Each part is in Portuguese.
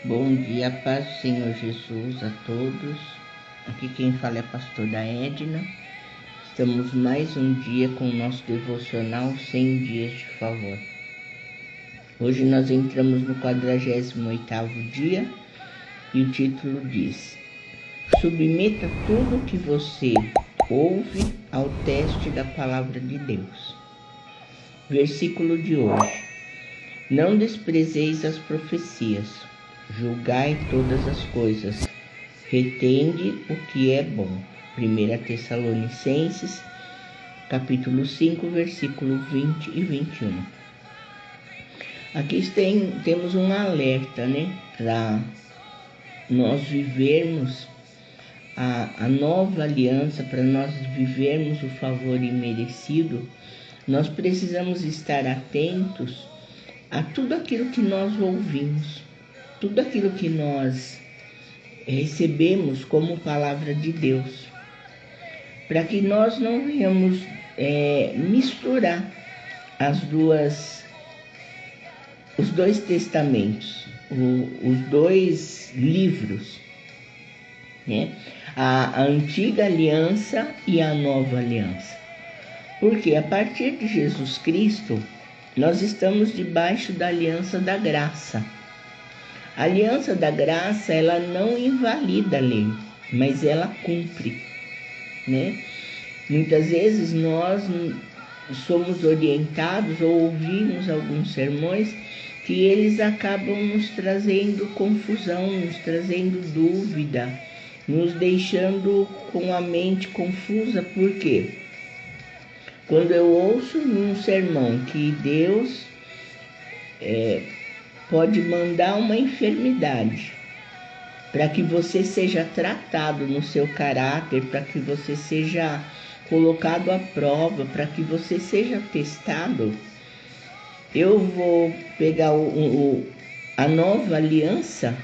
Bom dia, paz do Senhor Jesus a todos. Aqui quem fala é a pastora Edna. Estamos mais um dia com o nosso devocional 100 dias de favor. Hoje nós entramos no 48º dia e o título diz: submeta tudo o que você ouve ao teste da palavra de Deus. Versículo de hoje: não desprezeis as profecias, julgai todas as coisas, retende o que é bom. 1 Tessalonicenses, capítulo 5, versículo 20 e 21. Aqui temos um alerta, para nós vivermos a nova aliança, para nós vivermos o favor imerecido. Nós precisamos estar atentos a tudo aquilo que nós ouvimos, tudo aquilo que nós recebemos como palavra de Deus, para que nós não venhamos misturar os dois testamentos, os dois livros, a antiga aliança e a nova aliança. Porque a partir de Jesus Cristo, nós estamos debaixo da aliança da graça. A aliança da graça, ela não invalida a lei, mas ela cumpre, Muitas vezes nós somos orientados ou ouvimos alguns sermões que eles acabam nos trazendo confusão, nos trazendo dúvida, nos deixando com a mente confusa. Por quê? Quando eu ouço num sermão que Deus pode mandar uma enfermidade para que você seja tratado no seu caráter, para que você seja colocado à prova, para que você seja testado, eu vou pegar a nova aliança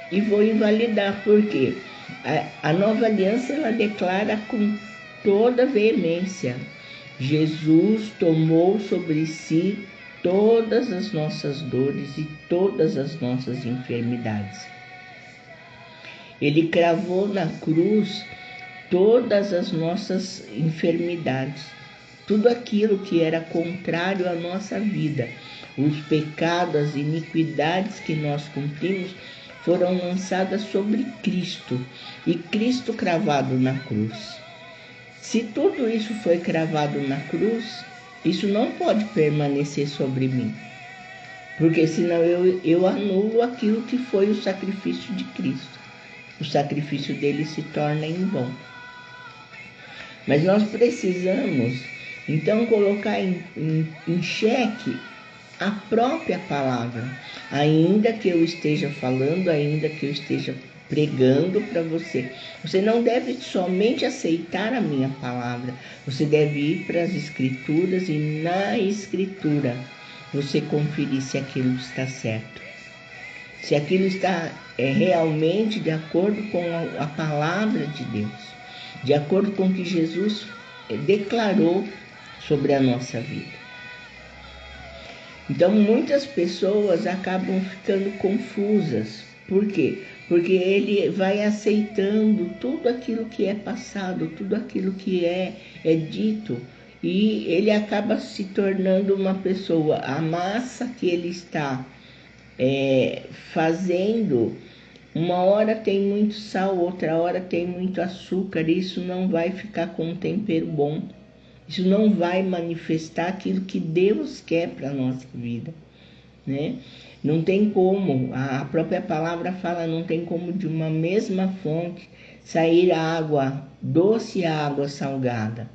e vou invalidar. Por quê? A nova aliança, ela declara com toda veemência: Jesus tomou sobre si todas as nossas dores e todas as nossas enfermidades. Ele cravou na cruz todas as nossas enfermidades, tudo aquilo que era contrário à nossa vida, os pecados, as iniquidades que nós cumprimos foram lançadas sobre Cristo, e Cristo cravado na cruz. Se tudo isso foi cravado na cruz, isso não pode permanecer sobre mim, porque senão eu anulo aquilo que foi o sacrifício de Cristo. O sacrifício dele se torna em vão. Mas nós precisamos, então, colocar em xeque a própria palavra. Ainda que eu esteja falando, ainda que eu esteja pregando para você, você não deve somente aceitar a minha palavra, você deve ir para as Escrituras e na Escritura você conferir se aquilo está certo, se aquilo está realmente de acordo com a palavra de Deus, de acordo com o que Jesus declarou sobre a nossa vida. Então, muitas pessoas acabam ficando confusas. Por quê? Porque ele vai aceitando tudo aquilo que é passado, tudo aquilo que é dito, e ele acaba se tornando uma pessoa. A massa que ele está fazendo, uma hora tem muito sal, outra hora tem muito açúcar. Isso não vai ficar com um tempero bom. Isso não vai manifestar aquilo que Deus quer para a nossa vida, Não tem como, a própria palavra fala, não tem como de uma mesma fonte sair água doce e água salgada.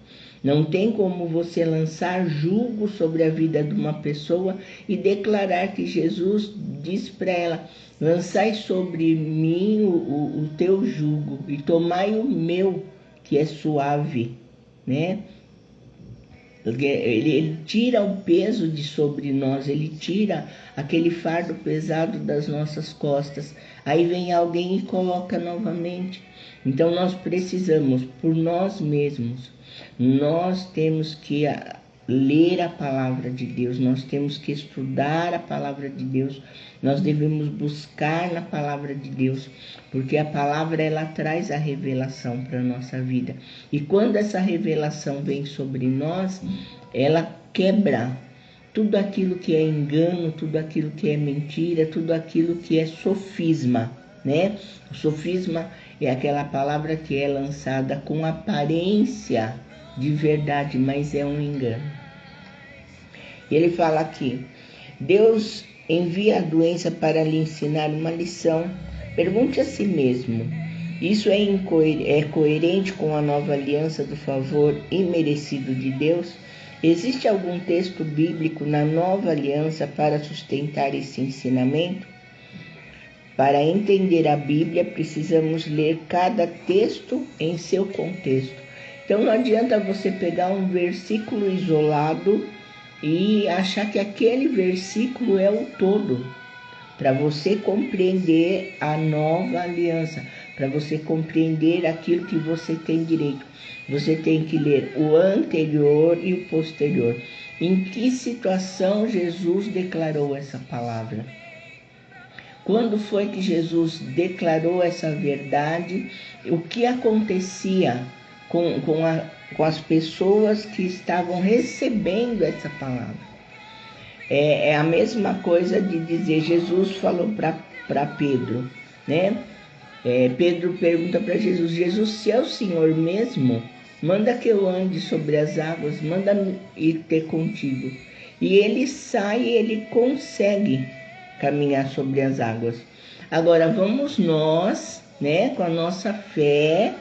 Não tem como você lançar julgo sobre a vida de uma pessoa e declarar que Jesus disse para ela: lançai sobre mim o teu jugo e tomai o meu, que é suave, Ele tira o peso de sobre nós, ele tira aquele fardo pesado das nossas costas. Aí vem alguém e coloca novamente. Então nós precisamos, por nós mesmos, nós temos que ler a palavra de Deus, nós temos que estudar a palavra de Deus, nós devemos buscar na palavra de Deus, porque a palavra ela traz a revelação para a nossa vida. E quando essa revelação vem sobre nós, ela quebra tudo aquilo que é engano, tudo aquilo que é mentira, tudo aquilo que é sofisma, né? O sofisma é aquela palavra que é lançada com aparência de verdade, mas é um engano. Ele fala aqui: Deus envia a doença para lhe ensinar uma lição. Pergunte a si mesmo: isso é coerente com a nova aliança do favor imerecido de Deus? Existe algum texto bíblico na nova aliança para sustentar esse ensinamento? Para entender a Bíblia, precisamos ler cada texto em seu contexto. Então não adianta você pegar um versículo isolado e achar que aquele versículo é o todo. Para você compreender a nova aliança, para você compreender aquilo que você tem direito, você tem que ler o anterior e o posterior. Em que situação Jesus declarou essa palavra? Quando foi que Jesus declarou essa verdade? O que acontecia com as pessoas que estavam recebendo essa palavra? É a mesma coisa de dizer, Jesus falou para Pedro, né? Pedro pergunta para Jesus: Jesus, se é o Senhor mesmo, manda que eu ande sobre as águas, manda ir ter contigo. E ele sai e ele consegue caminhar sobre as águas. Agora vamos nós, né, com a nossa fé,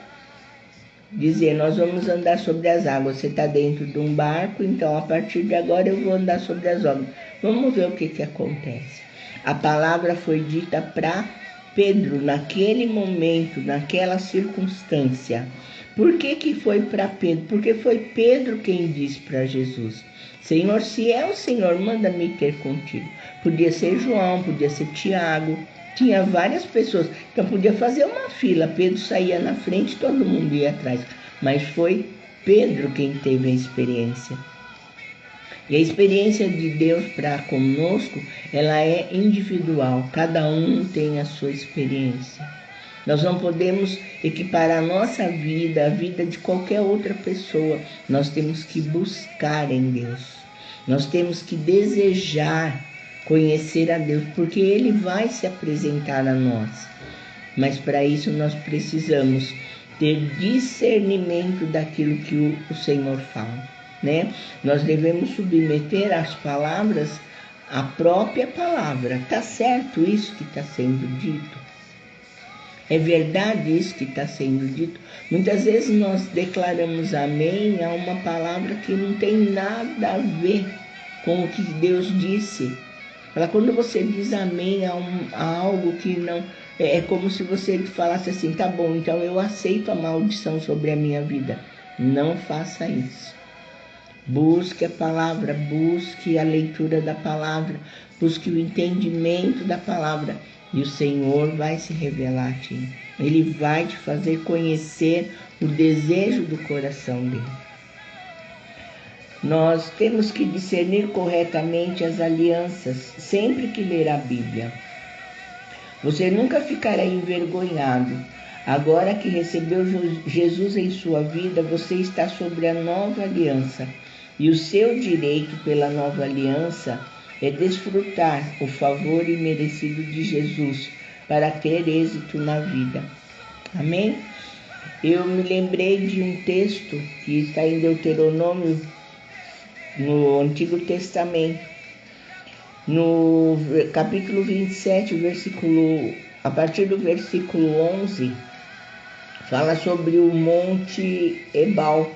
dizer, nós vamos andar sobre as águas. Você está dentro de um barco, então a partir de agora eu vou andar sobre as águas. Vamos ver o que acontece. A palavra foi dita para Pedro naquele momento, naquela circunstância. Por que foi para Pedro? Porque foi Pedro quem disse para Jesus: Senhor, se é o Senhor, manda-me ter contigo. Podia ser João, podia ser Tiago, tinha várias pessoas, então podia fazer uma fila, Pedro saía na frente, todo mundo ia atrás, mas foi Pedro quem teve a experiência. E a experiência de Deus para conosco, ela é individual, cada um tem a sua experiência. Nós não podemos equiparar a nossa vida, a vida de qualquer outra pessoa. Nós temos que buscar em Deus. Nós temos que desejar conhecer a Deus, porque Ele vai se apresentar a nós. Mas para isso nós precisamos ter discernimento daquilo que o Senhor fala, né? Nós devemos submeter as palavras à própria palavra. Está certo isso que está sendo dito? É verdade isso que está sendo dito? Muitas vezes nós declaramos amém a uma palavra que não tem nada a ver com o que Deus disse. Quando você diz amém a algo que não... É como se você falasse assim: tá bom, então eu aceito a maldição sobre a minha vida. Não faça isso. Busque a palavra, busque a leitura da palavra, busque o entendimento da palavra. E o Senhor vai se revelar a ti. Ele vai te fazer conhecer o desejo do coração dele. Nós temos que discernir corretamente as alianças sempre que ler a Bíblia. Você nunca ficará envergonhado. Agora que recebeu Jesus em sua vida, você está sobre a nova aliança. E o seu direito pela nova aliança é desfrutar o favor imerecido de Jesus para ter êxito na vida. Amém? Eu me lembrei de um texto que está em Deuteronômio, no Antigo Testamento, no capítulo 27, a partir do versículo 11, fala sobre o Monte Ebal,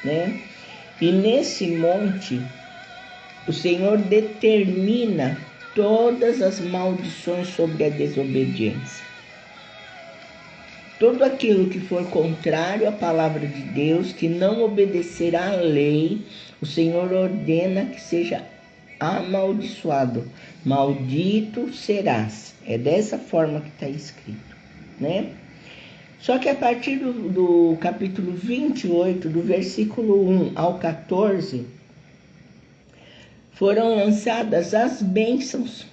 né? E nesse monte, o Senhor determina todas as maldições sobre a desobediência. Todo aquilo que for contrário à palavra de Deus, que não obedecerá à lei, o Senhor ordena que seja amaldiçoado. Maldito serás. É dessa forma que está escrito, né? Só que a partir do capítulo 28, do versículo 1 ao 14, foram lançadas as bênçãos.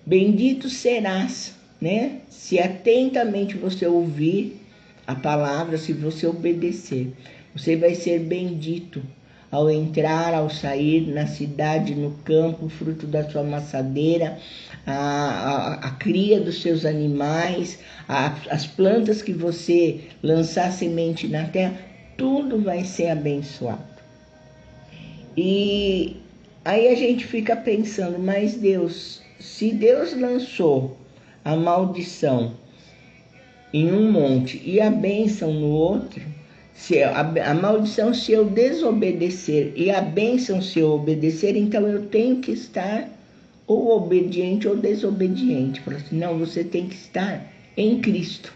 Bendito serás, né? Se atentamente você ouvir a palavra, se você obedecer, você vai ser bendito ao entrar, ao sair, na cidade, no campo, o fruto da sua maçadeira, a cria dos seus animais, as plantas que você lançar semente na terra, tudo vai ser abençoado. E aí a gente fica pensando, mas Deus, se Deus lançou a maldição em um monte e a bênção no outro, se a maldição se eu desobedecer e a bênção se eu obedecer, então eu tenho que estar ou obediente ou desobediente. Assim, não, você tem que estar em Cristo.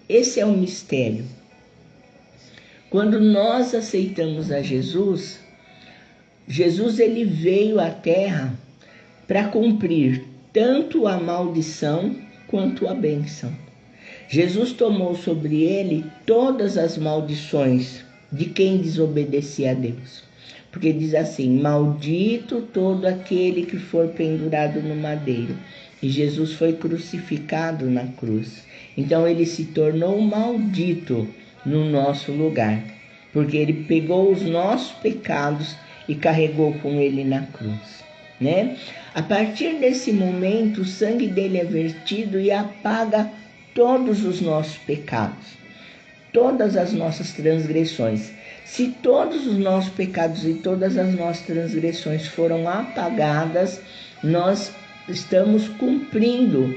Esse é o mistério. Quando nós aceitamos a Jesus, Jesus ele veio à terra para cumprir tanto a maldição quanto a bênção. Jesus tomou sobre ele todas as maldições de quem desobedecia a Deus. Porque diz assim, maldito todo aquele que for pendurado no madeiro. E Jesus foi crucificado na cruz. Então ele se tornou maldito no nosso lugar. Porque ele pegou os nossos pecados e carregou com ele na cruz, né? A partir desse momento, o sangue dele é vertido e apaga todos os nossos pecados, todas as nossas transgressões. Se todos os nossos pecados e todas as nossas transgressões foram apagadas, nós estamos cumprindo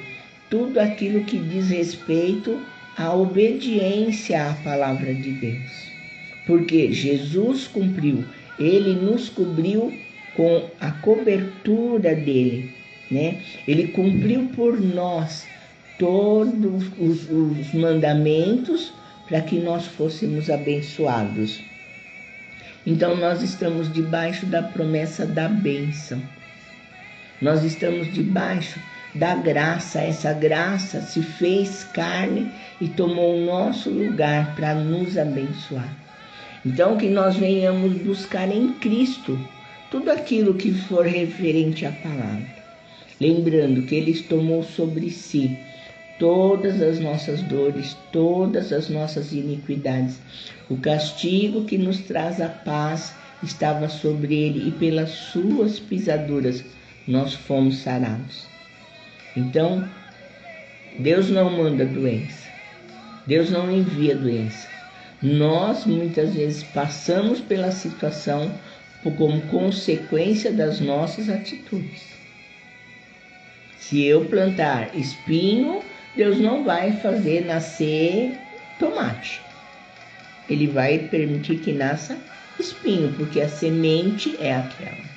tudo aquilo que diz respeito à obediência à palavra de Deus. Porque Jesus cumpriu, ele nos cobriu com a cobertura dele, né? Ele cumpriu por nós todos os mandamentos para que nós fôssemos abençoados. Então nós estamos debaixo da promessa da bênção. Nós estamos debaixo da graça. Essa graça se fez carne e tomou o nosso lugar para nos abençoar. Então que nós venhamos buscar em Cristo tudo aquilo que for referente à palavra. Lembrando que ele tomou sobre si todas as nossas dores, todas as nossas iniquidades. O castigo que nos traz a paz estava sobre ele e pelas suas pisaduras nós fomos sarados. Então, Deus não manda doença. Deus não envia doença. Nós muitas vezes passamos pela situação como consequência das nossas atitudes. Se eu plantar espinho, Deus não vai fazer nascer tomate. Ele vai permitir que nasça espinho, porque a semente é aquela.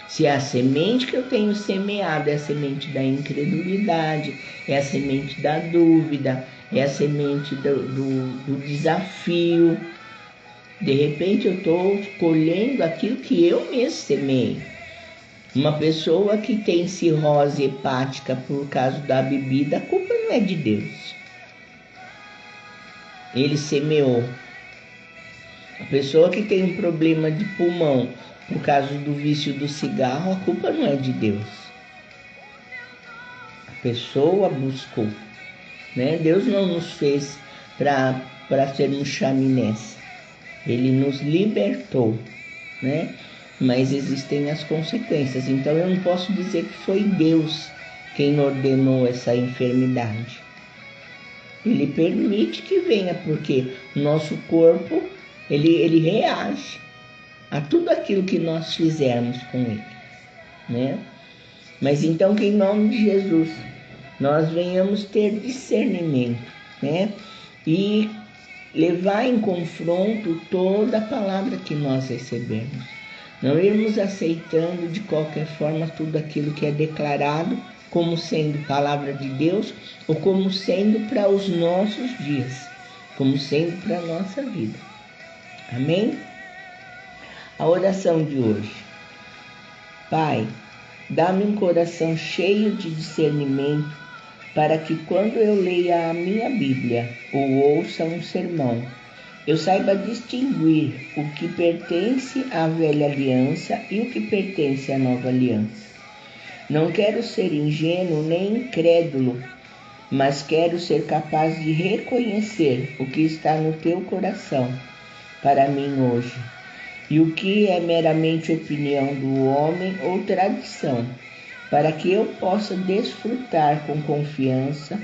Se é a semente que eu tenho semeado, é a semente da incredulidade, é a semente da dúvida, é a semente do desafio. De repente eu estou colhendo aquilo que eu mesmo semei. Uma pessoa que tem cirrose hepática por causa da bebida, a culpa não é de Deus. Ele semeou. A pessoa que tem um problema de pulmão por causa do vício do cigarro, a culpa não é de Deus. A pessoa buscou, né? Deus não nos fez para sermos chaminés. Ele nos libertou, né? Mas existem as consequências. Então eu não posso dizer que foi Deus quem ordenou essa enfermidade. Ele permite que venha, porque o nosso corpo, ele reage a tudo aquilo que nós fizermos com ele, né? Mas então que em nome de Jesus nós venhamos ter discernimento, né? E levar em confronto toda a palavra que nós recebemos. Não irmos aceitando de qualquer forma tudo aquilo que é declarado como sendo palavra de Deus ou como sendo para os nossos dias, como sendo para a nossa vida. Amém? A oração de hoje. Pai, dá-me um coração cheio de discernimento para que quando eu leia a minha Bíblia ou ouça um sermão, eu saiba distinguir o que pertence à velha aliança e o que pertence à nova aliança. Não quero ser ingênuo nem incrédulo, mas quero ser capaz de reconhecer o que está no teu coração para mim hoje, e o que é meramente opinião do homem ou tradição, para que eu possa desfrutar com confiança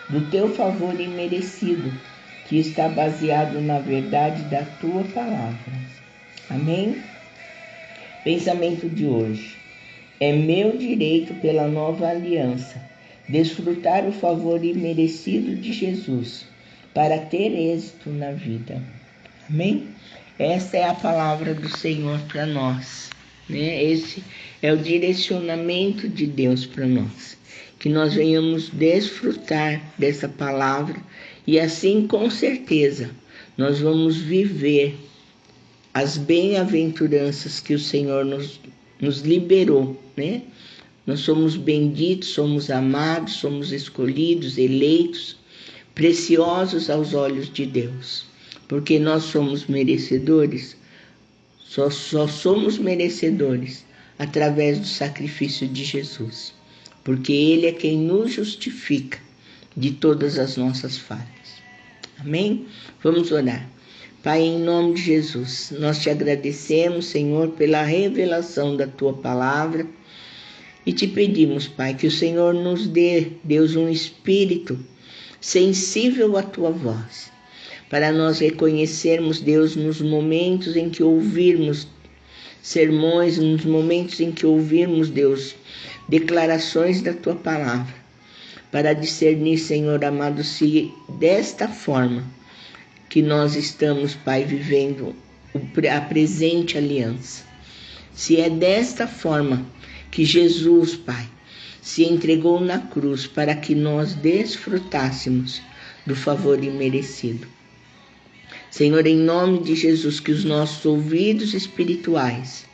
do teu favor imerecido, que está baseado na verdade da tua palavra. Amém? Pensamento de hoje. É meu direito pela nova aliança desfrutar o favor imerecido de Jesus para ter êxito na vida. Amém? Essa é a palavra do Senhor para nós, né? Esse é o direcionamento de Deus para nós. Que nós venhamos desfrutar dessa palavra e assim, com certeza, nós vamos viver as bem-aventuranças que o Senhor nos liberou, né? Nós somos benditos, somos amados, somos escolhidos, eleitos, preciosos aos olhos de Deus. Porque nós somos merecedores, só somos merecedores através do sacrifício de Jesus. Porque Ele é quem nos justifica de todas as nossas falhas. Amém? Vamos orar. Pai, em nome de Jesus, nós te agradecemos, Senhor, pela revelação da Tua palavra e te pedimos, Pai, que o Senhor nos dê, Deus, um espírito sensível à Tua voz, para nós reconhecermos, Deus, nos momentos em que ouvirmos sermões, nos momentos em que ouvirmos, Deus, declarações da Tua palavra, para discernir, Senhor amado, se desta forma que nós estamos, Pai, vivendo a presente aliança. Se é desta forma que Jesus, Pai, se entregou na cruz para que nós desfrutássemos do favor imerecido. Senhor, em nome de Jesus, que os nossos ouvidos espirituais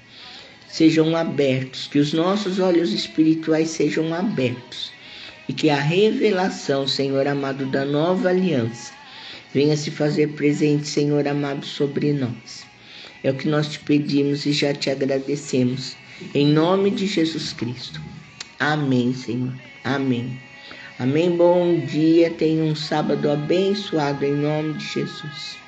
sejam abertos, que os nossos olhos espirituais sejam abertos e que a revelação, Senhor amado, da nova aliança venha se fazer presente, Senhor amado, sobre nós. É o que nós te pedimos e já te agradecemos. Em nome de Jesus Cristo. Amém, Senhor. Amém. Amém. Bom dia. Tenha um sábado abençoado em nome de Jesus.